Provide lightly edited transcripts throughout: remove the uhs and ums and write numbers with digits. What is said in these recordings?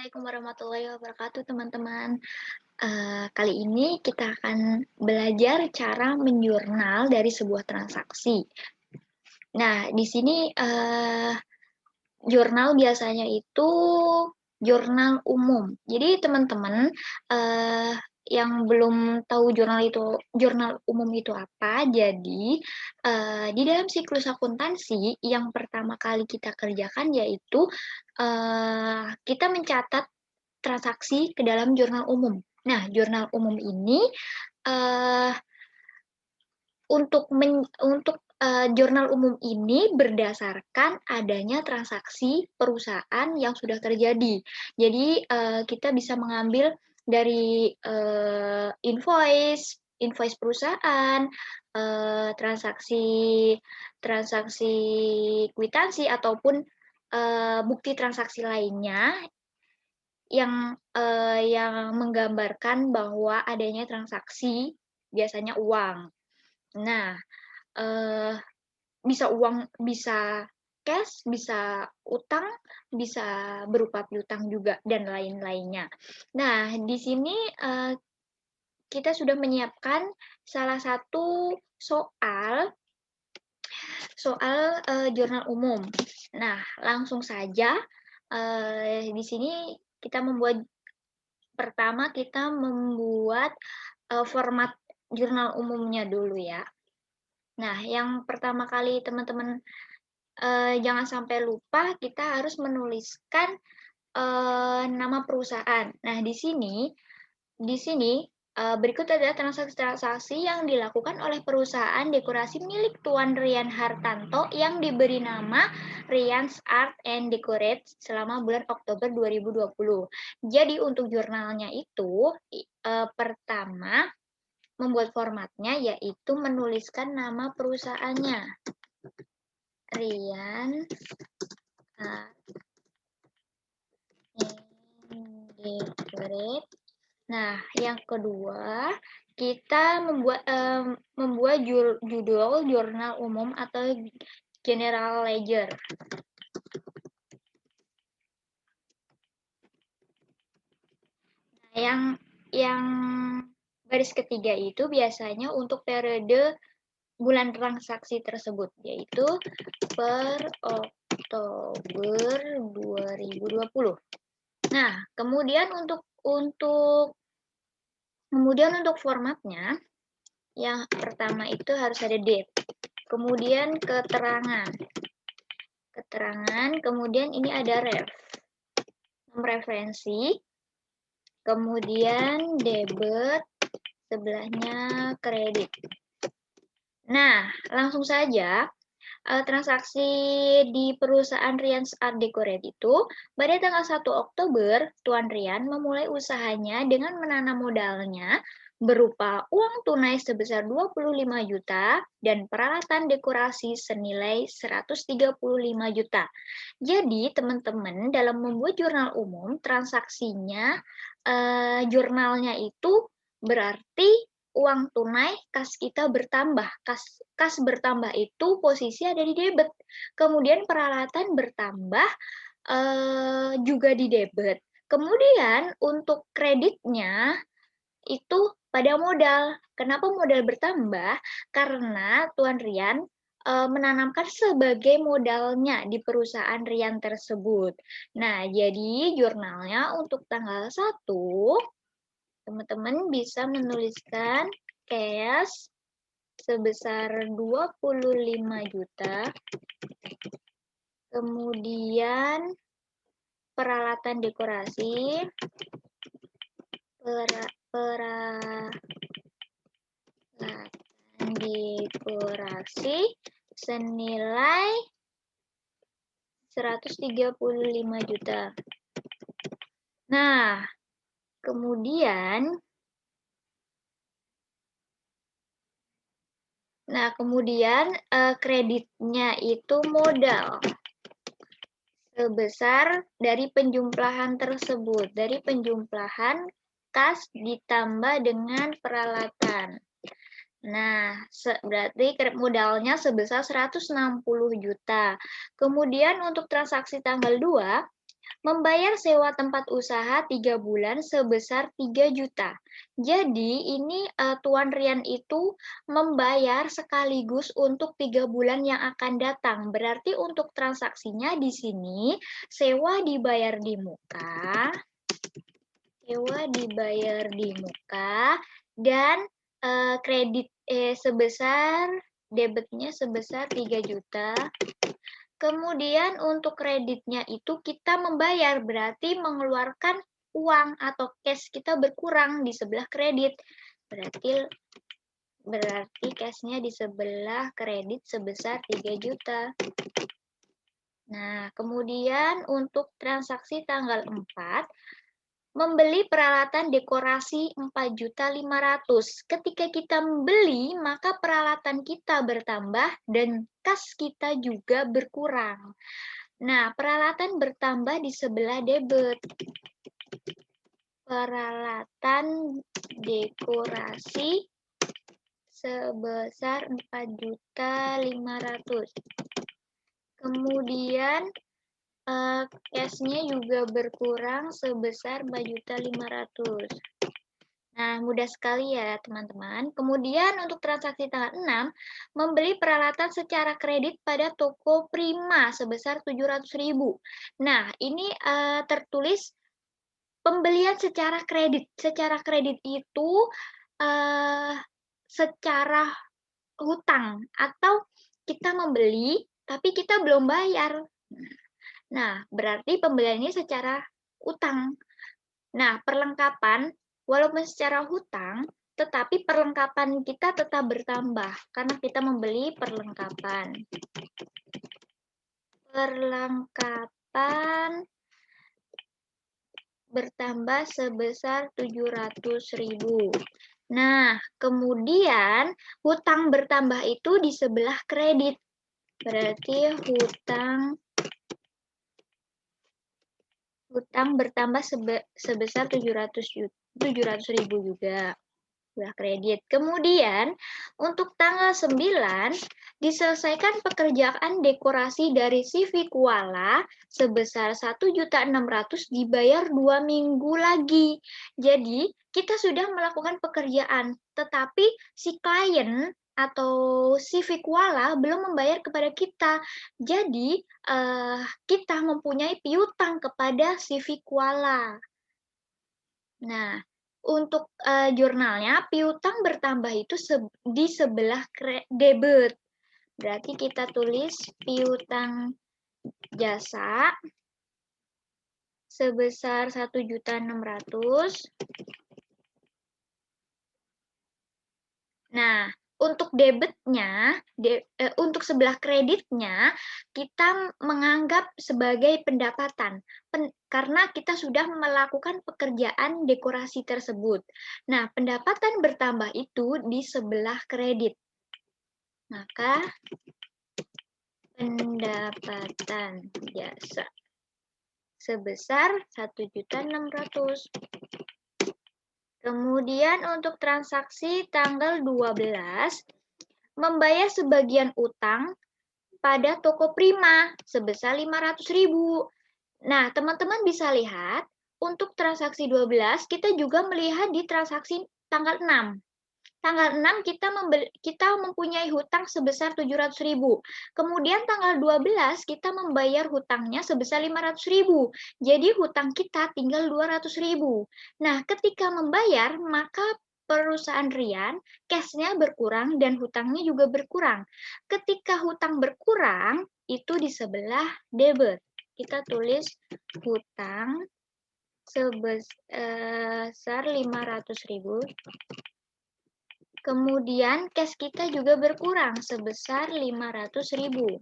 Assalamualaikum warahmatullahi wabarakatuh, teman-teman. Kali ini kita akan belajar cara menjurnal dari sebuah transaksi. Nah, di sini jurnal biasanya itu jurnal umum. Jadi teman-teman yang belum tahu jurnal umum itu apa, jadi di dalam siklus akuntansi yang pertama kali kita kerjakan yaitu kita mencatat transaksi ke dalam jurnal umum. Nah, jurnal umum ini uh, jurnal umum ini berdasarkan adanya transaksi perusahaan yang sudah terjadi. Jadi kita bisa mengambil dari invoice perusahaan, transaksi transaksi kwitansi ataupun bukti transaksi lainnya yang menggambarkan bahwa adanya transaksi biasanya uang. Nah, bisa uang, bisa cash, bisa utang, bisa berupa piutang juga, dan lain-lainnya. Nah, di sini kita sudah menyiapkan salah satu soal jurnal umum. Nah, langsung saja di sini pertama kita membuat format jurnal umumnya dulu ya. Nah, yang pertama kali teman-teman jangan sampai lupa, kita harus menuliskan nama perusahaan. Nah, di sini berikut adalah transaksi-transaksi yang dilakukan oleh perusahaan dekorasi milik Tuan Rian Hartanto yang diberi nama Rian's Art and Decorate selama bulan Oktober 2020. Jadi untuk jurnalnya itu pertama membuat formatnya yaitu menuliskan nama perusahaannya. Rian Art and Decorate. Nah, yang kedua, kita membuat judul jurnal umum atau general ledger. Nah, yang baris ketiga itu biasanya untuk periode bulan transaksi tersebut, yaitu per Oktober 2020. Nah, kemudian untuk formatnya, yang pertama itu harus ada date, kemudian keterangan, kemudian ini ada referensi, kemudian debit, sebelahnya kredit. Nah, langsung saja transaksi di perusahaan Rian's Art Decorate itu, pada tanggal 1 Oktober, Tuan Rian memulai usahanya dengan menanam modalnya berupa uang tunai sebesar 25 juta dan peralatan dekorasi senilai 135 juta. Jadi, teman-teman, dalam membuat jurnal umum, jurnalnya itu berarti uang tunai kas kita bertambah. Kas bertambah itu posisi ada di debit. Kemudian peralatan bertambah juga di debit. Kemudian untuk kreditnya itu pada modal. Kenapa modal bertambah? Karena Tuan Rian menanamkan sebagai modalnya di perusahaan Rian tersebut. Nah, jadi jurnalnya untuk tanggal 1, teman-teman bisa menuliskan cash sebesar 25 juta, kemudian peralatan dekorasi, senilai 135 juta. Nah, kemudian kreditnya itu modal sebesar dari penjumlahan tersebut, dari penjumlahan kas ditambah dengan peralatan. Nah, berarti modalnya sebesar 160 juta. Kemudian untuk transaksi tanggal 2, membayar sewa tempat usaha 3 bulan sebesar 3 juta. Jadi ini Tuan Rian itu membayar sekaligus untuk 3 bulan yang akan datang. Berarti untuk transaksinya di sini sewa dibayar di muka, dan kredit debitnya sebesar 3 juta. Kemudian untuk kreditnya itu kita membayar, berarti mengeluarkan uang atau cash kita berkurang di sebelah kredit. Berarti cashnya di sebelah kredit sebesar 3 juta. Nah, kemudian untuk transaksi tanggal 4, membeli peralatan dekorasi 4.500.000. Ketika kita membeli, maka peralatan kita bertambah dan kas kita juga berkurang. Nah, peralatan bertambah di sebelah debit. Peralatan dekorasi sebesar 4.500.000. Kemudian cashnya juga berkurang sebesar 4.500.000. Nah, mudah sekali ya teman-teman. Kemudian untuk transaksi tanggal 6, membeli peralatan secara kredit pada toko Prima sebesar 700.000. Nah, ini tertulis pembelian secara kredit. Secara kredit itu secara hutang atau kita membeli tapi kita belum bayar. Nah, berarti pembelian ini secara utang. Nah, perlengkapan, walaupun secara hutang, tetapi perlengkapan kita tetap bertambah, karena kita membeli perlengkapan. Perlengkapan bertambah sebesar 700.000. Nah, kemudian hutang bertambah itu di sebelah kredit. Berarti hutang bertambah sebesar 700.000 juga. Sebelah kredit. Kemudian, untuk tanggal 9, diselesaikan pekerjaan dekorasi dari CV Kuala sebesar 1.600.000 dibayar 2 minggu lagi. Jadi, kita sudah melakukan pekerjaan, tetapi si klien atau CV Kuala belum membayar kepada kita. Jadi, kita mempunyai piutang kepada CV Kuala. Nah, untuk jurnalnya, piutang bertambah itu di sebelah debit. Berarti kita tulis piutang jasa sebesar 1.600.000. Nah, untuk debitnya, untuk sebelah kreditnya, kita menganggap sebagai pendapatan, karena kita sudah melakukan pekerjaan dekorasi tersebut. Nah, pendapatan bertambah itu di sebelah kredit. Maka, pendapatan jasa sebesar 1.600.000. Kemudian untuk transaksi tanggal 12, membayar sebagian utang pada toko Prima sebesar 500.000. Nah, teman-teman bisa lihat, untuk transaksi 12, kita juga melihat di transaksi tanggal 6. Tanggal 6 kita mempunyai hutang sebesar 700.000. Kemudian tanggal 12 kita membayar hutangnya sebesar 500.000. Jadi hutang kita tinggal 200.000. Nah, ketika membayar, maka perusahaan Rian cash-nya berkurang dan hutangnya juga berkurang. Ketika hutang berkurang, itu di sebelah debit. Kita tulis hutang sebesar 500.000. Kemudian cash kita juga berkurang sebesar 500.000.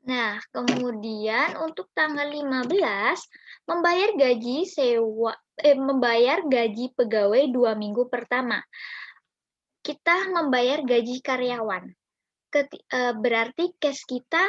Nah, kemudian untuk tanggal 15, membayar gaji pegawai 2 minggu pertama. Kita membayar gaji karyawan. Berarti cash kita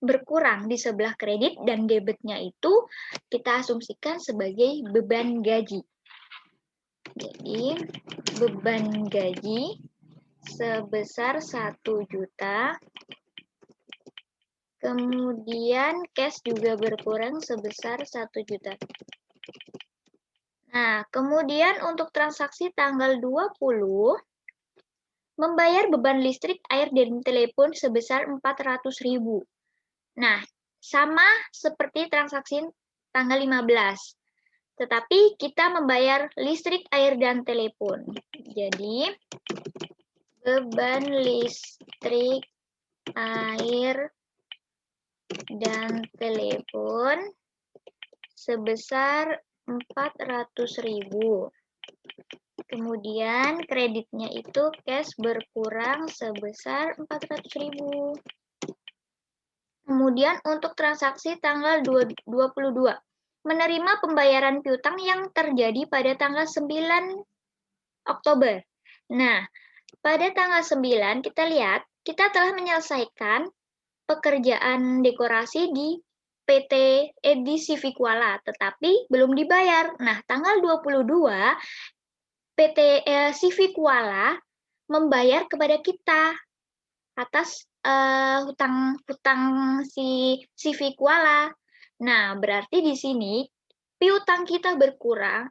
berkurang di sebelah kredit dan debitnya itu kita asumsikan sebagai beban gaji. Jadi, beban gaji sebesar 1 juta. Kemudian cash juga berkurang sebesar 1 juta. Nah, kemudian untuk transaksi tanggal 20, membayar beban listrik, air, dan telepon sebesar 400.000. Nah, sama seperti transaksi tanggal 15. Tetapi kita membayar listrik, air, dan telepon. Jadi, beban listrik, air, dan telepon sebesar 400.000. Kemudian kreditnya itu cash berkurang sebesar 400.000. Kemudian untuk transaksi tanggal 22, menerima pembayaran piutang yang terjadi pada tanggal 9 Oktober. Nah, pada tanggal 9 kita lihat, kita telah menyelesaikan pekerjaan dekorasi di di CV Kuala, tetapi belum dibayar. Nah, tanggal 22, CV Kuala membayar kepada kita atas hutang si CV Kuala. Nah, berarti di sini piutang kita berkurang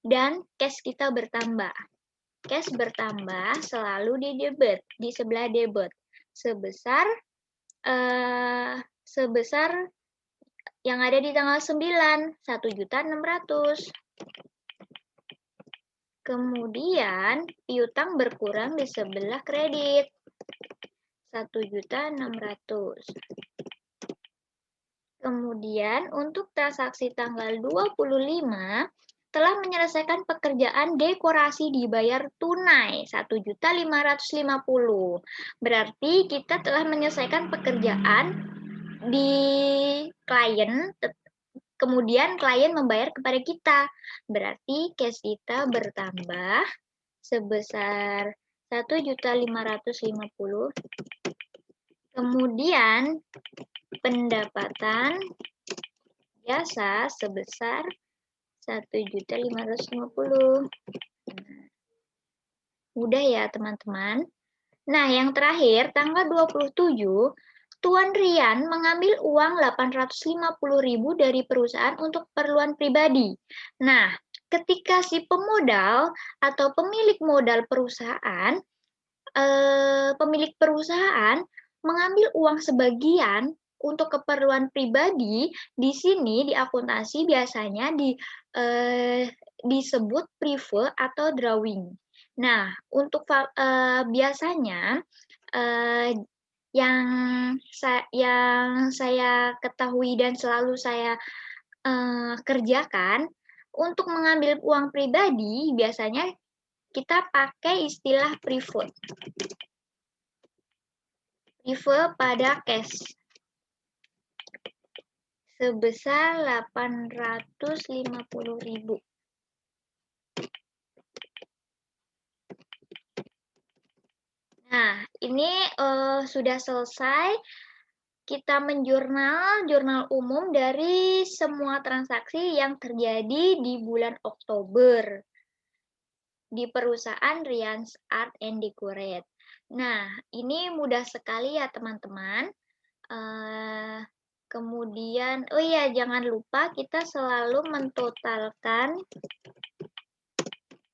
dan cash kita bertambah. Cash bertambah selalu di debit, di sebelah debit, sebesar yang ada di tanggal 9, 1.600.000. Kemudian piutang berkurang di sebelah kredit, 1.600.000. Kemudian untuk transaksi tanggal 25 telah menyelesaikan pekerjaan dekorasi dibayar tunai 1.550.000. Berarti kita telah menyelesaikan pekerjaan di klien, kemudian klien membayar kepada kita. Berarti cash kita bertambah sebesar 1.550.000. Kemudian pendapatan biasa sebesar 1.550.000. Mudah ya teman-teman. Nah, yang terakhir tanggal 27, Tuan Rian mengambil uang 850.000 dari perusahaan untuk keperluan pribadi. Nah, ketika si pemodal atau pemilik modal perusahaan, mengambil uang sebagian untuk keperluan pribadi, di sini di akuntansi biasanya disebut prive atau drawing. Nah, untuk biasanya yang saya ketahui dan selalu saya kerjakan, untuk mengambil uang pribadi biasanya kita pakai istilah prive. Prive pada cash sebesar 850.000. Nah, ini sudah selesai. Kita menjurnal, jurnal umum dari semua transaksi yang terjadi di bulan Oktober di perusahaan Rian's Art and Decorate. Nah, ini mudah sekali ya teman-teman. Kemudian, oh iya, jangan lupa kita selalu mentotalkan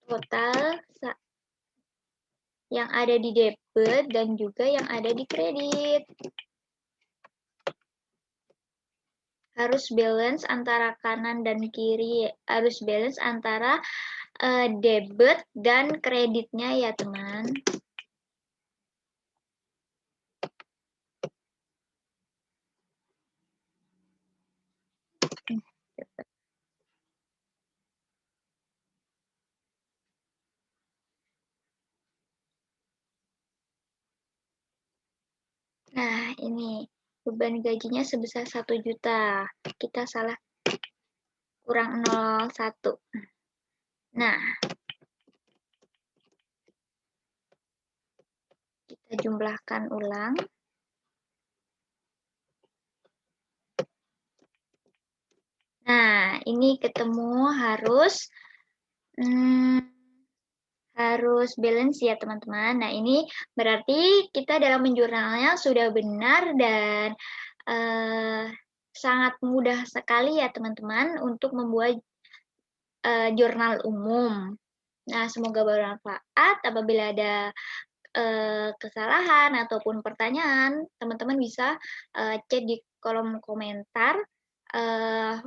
total yang ada di debit dan juga yang ada di kredit. Harus balance antara kanan dan kiri, harus balance antara debit dan kreditnya ya teman. Nah, ini beban gajinya sebesar 1 juta. Kita salah, kurang 0,1. Nah, kita jumlahkan ulang. Nah, ini ketemu harus balance ya teman-teman. Nah, ini berarti kita dalam menjurnalnya sudah benar dan sangat mudah sekali ya teman-teman untuk membuat, jurnal umum. Nah, semoga bermanfaat. Apabila ada, kesalahan ataupun pertanyaan, teman-teman bisa, chat di kolom komentar. Eee,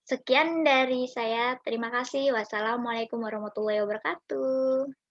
Sekian dari saya, terima kasih. Wassalamualaikum warahmatullahi wabarakatuh.